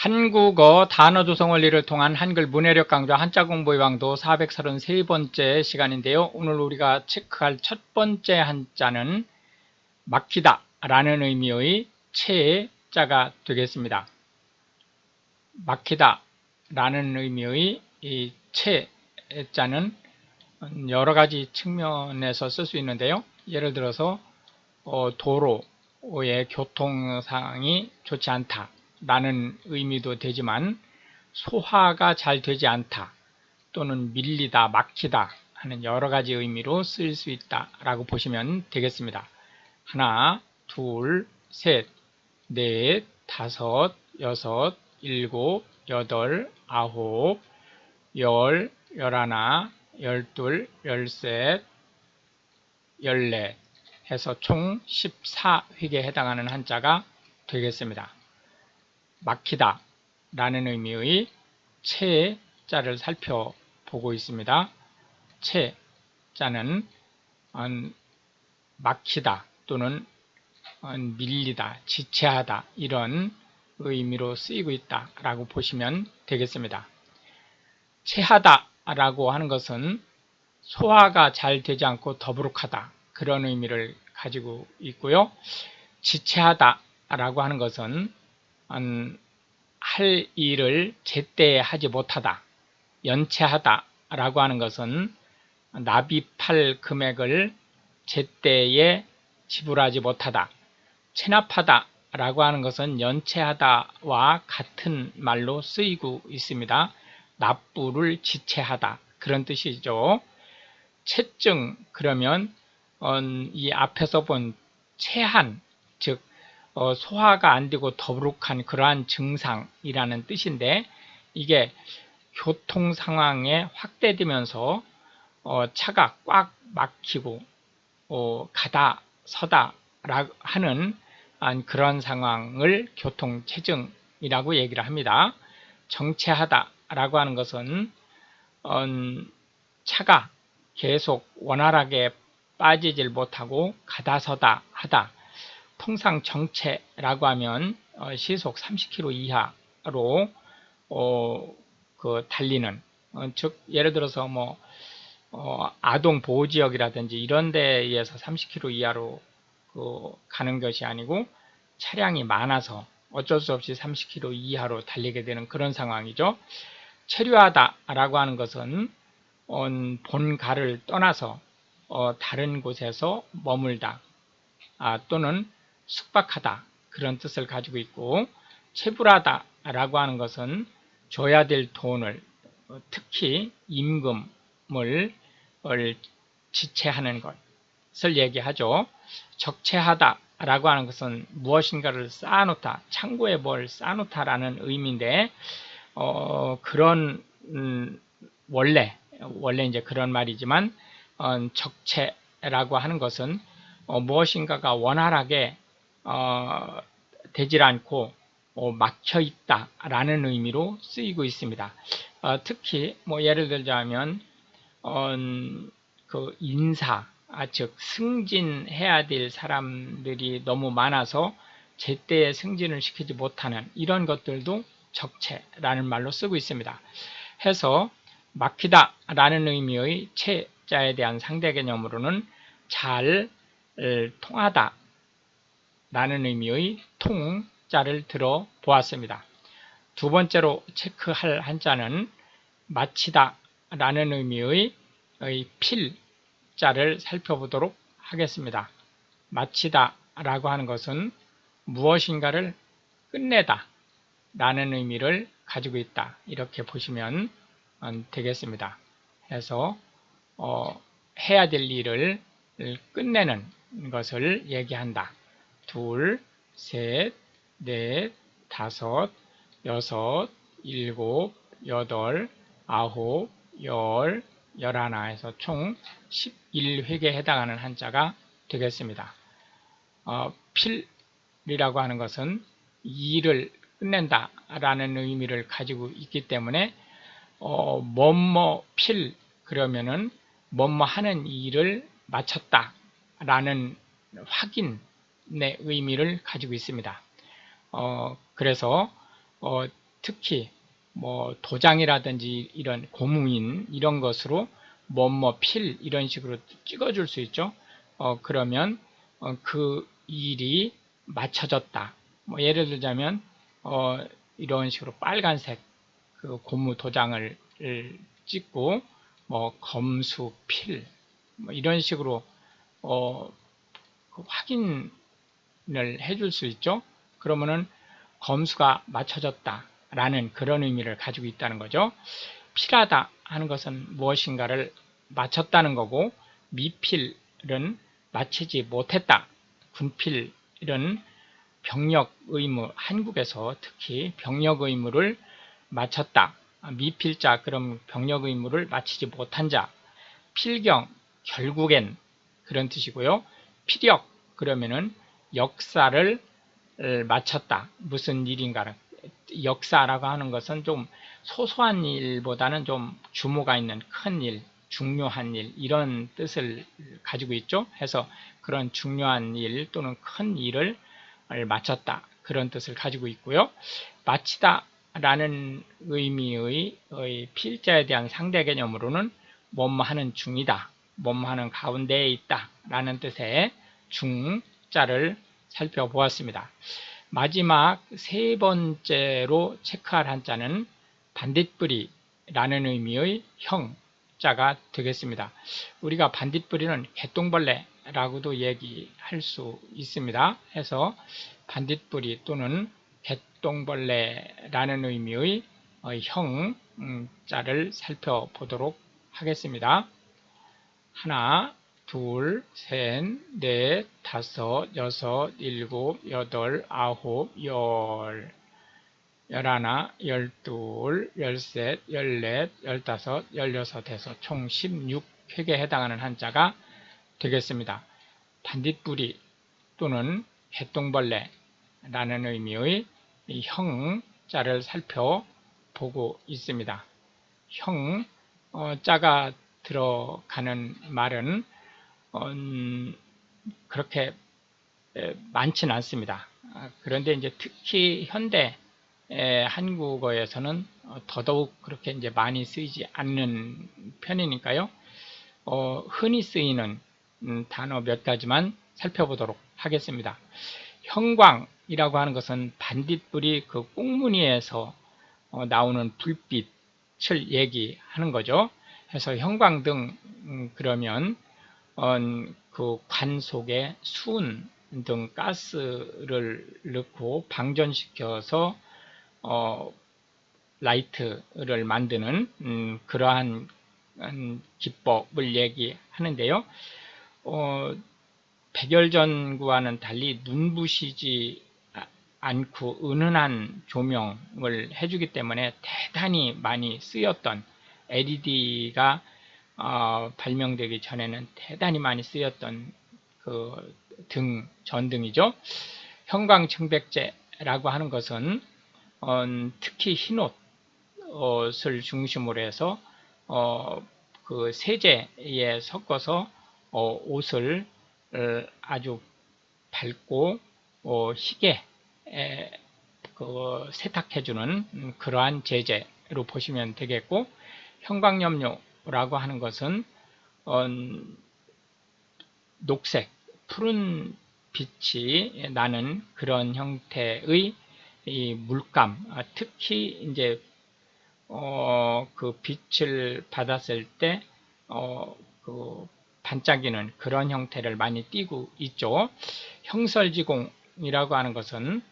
한국어 단어 조성 원리를 통한 한글 문해력 강좌 한자 공부의 왕도 433번째 시간인데요. 오늘 우리가 체크할 첫 번째 한자는 막히다 라는 의미의 체자가 되겠습니다. 막히다 라는 의미의 이 체자는 여러 가지 측면에서 쓸 수 있는데요. 예를 들어서 도로의 교통 상황이 좋지 않다 라는 의미도 되지만, 소화가 잘 되지 않다 또는 밀리다, 막히다 하는 여러 가지 의미로 쓸 수 있다 라고 보시면 되겠습니다. 하나, 둘, 셋, 넷, 다섯, 여섯, 일곱, 여덟, 아홉, 열, 열하나, 열둘, 열셋, 열넷 해서 총 14획에 해당하는 한자가 되겠습니다. 막히다 라는 의미의 체자를 살펴보고 있습니다. 체자는 막히다 또는 밀리다, 지체하다 이런 의미로 쓰이고 있다 라고 보시면 되겠습니다. 체하다 라고 하는 것은 소화가 잘 되지 않고 더부룩하다 그런 의미를 가지고 있고요. 지체하다 라고 하는 것은 할 일을 제때 하지 못하다, 연체하다 라고 하는 것은 납입할 금액을 제때에 지불하지 못하다, 체납하다 라고 하는 것은 연체하다와 같은 말로 쓰이고 있습니다. 납부를 지체하다 그런 뜻이죠. 체증 그러면 이 앞에서 본 체한, 즉 소화가 안 되고 더부룩한 그러한 증상이라는 뜻인데, 이게 교통 상황에 확대되면서 차가 꽉 막히고 가다 서다 하는 그런 상황을 교통체증이라고 얘기를 합니다. 정체하다 라고 하는 것은 차가 계속 원활하게 빠지질 못하고 가다 서다 하다, 통상 정체라고 하면 시속 30km 이하로 달리는, 즉 예를 들어서 아동 보호지역이라든지 이런 데에서 30km 이하로 가는 것이 아니고 차량이 많아서 어쩔 수 없이 30km 이하로 달리게 되는 그런 상황이죠. 체류하다 라고 하는 것은 본가를 떠나서 다른 곳에서 머물다 또는 숙박하다 그런 뜻을 가지고 있고, 체불하다 라고 하는 것은 줘야 될 돈을, 특히 임금을 지체하는 것을 얘기하죠. 적체하다 라고 하는 것은 무엇인가를 쌓아놓다, 창고에 뭘 쌓아놓다 라는 의미인데, 그런 원래 이제 그런 말이지만, 적체라고 하는 것은 무엇인가가 원활하게 되질 않고 막혀 있다 라는 의미로 쓰이고 있습니다. 특히 예를 들자면 그 인사, 즉 승진해야 될 사람들이 너무 많아서 제때 승진을 시키지 못하는 이런 것들도 적체라는 말로 쓰고 있습니다. 해서 막히다 라는 의미의 체자에 대한 상대 개념으로는 잘 통하다 라는 의미의 통자를 들어 보았습니다. 두 번째로 체크할 한자는 마치다 라는 의미의 필자를 살펴보도록 하겠습니다. 마치다 라고 하는 것은 무엇인가를 끝내다 라는 의미를 가지고 있다 이렇게 보시면 되겠습니다. 해서 해야 될 일을 끝내는 것을 얘기한다. 둘, 셋, 넷, 다섯, 여섯, 일곱, 여덟, 아홉, 열, 열하나 해서 총 11획에 해당하는 한자가 되겠습니다. 필이라고 하는 것은 일을 끝낸다 라는 의미를 가지고 있기 때문에 뭐뭐 필 그러면은 뭐뭐 하는 일을 마쳤다 라는 확인의 의미를 가지고 있습니다. 그래서 특히 뭐 도장이라든지 이런 고무인 이런 것으로 뭐뭐 필 이런 식으로 찍어줄 수 있죠. 그러면 그 일이 맞춰졌다. 뭐 예를 들자면 이런 식으로 빨간색 그 고무 도장을 찍고 뭐 검수 필 뭐 이런 식으로 그 확인을 해줄 수 있죠. 그러면은 검수가 맞춰졌다 라는 그런 의미를 가지고 있다는 거죠. 필하다 하는 것은 무엇인가를 맞췄다는 거고, 미필은 맞추지 못했다. 군필은 병력 의무, 한국에서 특히 병력 의무를 마쳤다. 미필자, 그럼 병력 의무를 마치지 못한 자. 필경, 결국엔 그런 뜻이고요. 피력, 그러면은 역사를 마쳤다. 무슨 일인가를. 역사라고 하는 것은 좀 소소한 일보다는 좀 규모가 있는 큰 일, 중요한 일, 이런 뜻을 가지고 있죠. 해서 그런 중요한 일 또는 큰 일을 마쳤다. 그런 뜻을 가지고 있고요. 마치다 라는 의미의 필자에 대한 상대 개념으로는 뭐뭐 하는 중이다, 뭐뭐 하는 가운데에 있다 라는 뜻의 중자를 살펴보았습니다. 마지막 세 번째로 체크할 한자는 반딧불이라는 의미의 형자가 되겠습니다. 우리가 반딧불이는 개똥벌레라고도 얘기할 수 있습니다. 해서 반딧불이 또는 개똥벌레라는 의미의 형자를 살펴보도록 하겠습니다. 하나, 둘, 셋, 넷, 다섯, 여섯, 일곱, 여덟, 아홉, 열, 열하나, 열둘, 열셋, 열넷, 열다섯, 열여섯에서 총 16획에 해당하는 한자가 되겠습니다. 반딧불이 또는 개똥벌레라는 의미의 형자를 살펴보고 있습니다. 형자가 들어가는 말은 그렇게 많지는 않습니다. 그런데 이제 특히 현대 한국어에서는 더더욱 그렇게 이제 많이 쓰이지 않는 편이니까요. 흔히 쓰이는 단어 몇 가지만 살펴보도록 하겠습니다. 형광이라고 하는 것은 반딧불이 그 꽁무니에서 나오는 불빛을 얘기하는 거죠. 해서 형광등 그러면 그 관 속에 수은 등 가스를 넣고 방전시켜서 라이트를 만드는 그러한 기법을 얘기하는데요. 백열전구와는 달리 눈부시지 않고 은은한 조명을 해주기 때문에 대단히 많이 쓰였던 LED가 발명되기 전에는 대단히 많이 쓰였던 그 전등이죠. 형광청백제라고 하는 것은 특히 흰옷을 중심으로 해서 그 세제에 섞어서 옷을 아주 밝고 희게 세탁해주는 그러한 제재로 보시면 되겠고, 형광염료라고 하는 것은 녹색, 푸른 빛이 나는 그런 형태의 이 물감, 특히 이제 그 빛을 받았을 때 그 반짝이는 그런 형태를 많이 띠고 있죠. 형설지공이라고 하는 것은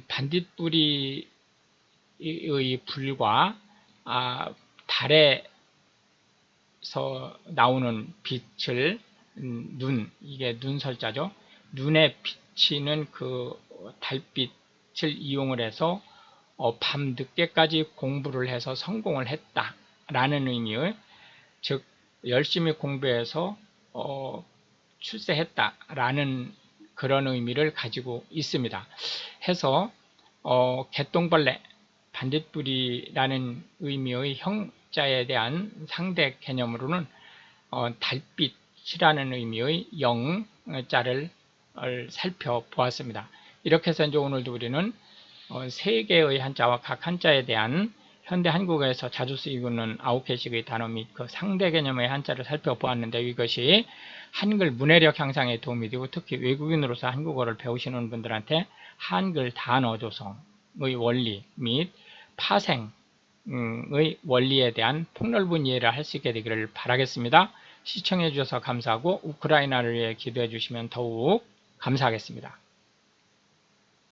반딧불이의 불과 달에서 나오는 빛을 이게 눈설자죠. 눈에 비치는 그 달빛을 이용을 해서 밤 늦게까지 공부를 해서 성공을 했다라는 의미의, 즉 열심히 공부해서 출세했다라는 그런 의미를 가지고 있습니다. 해서 개똥벌레, 반딧불이라는 의미의 형자에 대한 상대 개념으로는 달빛이라는 의미의 영자를 살펴보았습니다. 이렇게 해서 이제 오늘도 우리는 3개의 한자와 각 한자에 대한 현대 한국어에서 자주 쓰이고 있는 9개씩의 단어 및 그 상대 개념의 한자를 살펴보았는데, 이것이 한글 문해력 향상에 도움이 되고 특히 외국인으로서 한국어를 배우시는 분들한테 한글 단어 조성의 원리 및 파생의 원리에 대한 폭넓은 이해를 할 수 있게 되기를 바라겠습니다. 시청해 주셔서 감사하고 우크라이나를 위해 기도해 주시면 더욱 감사하겠습니다.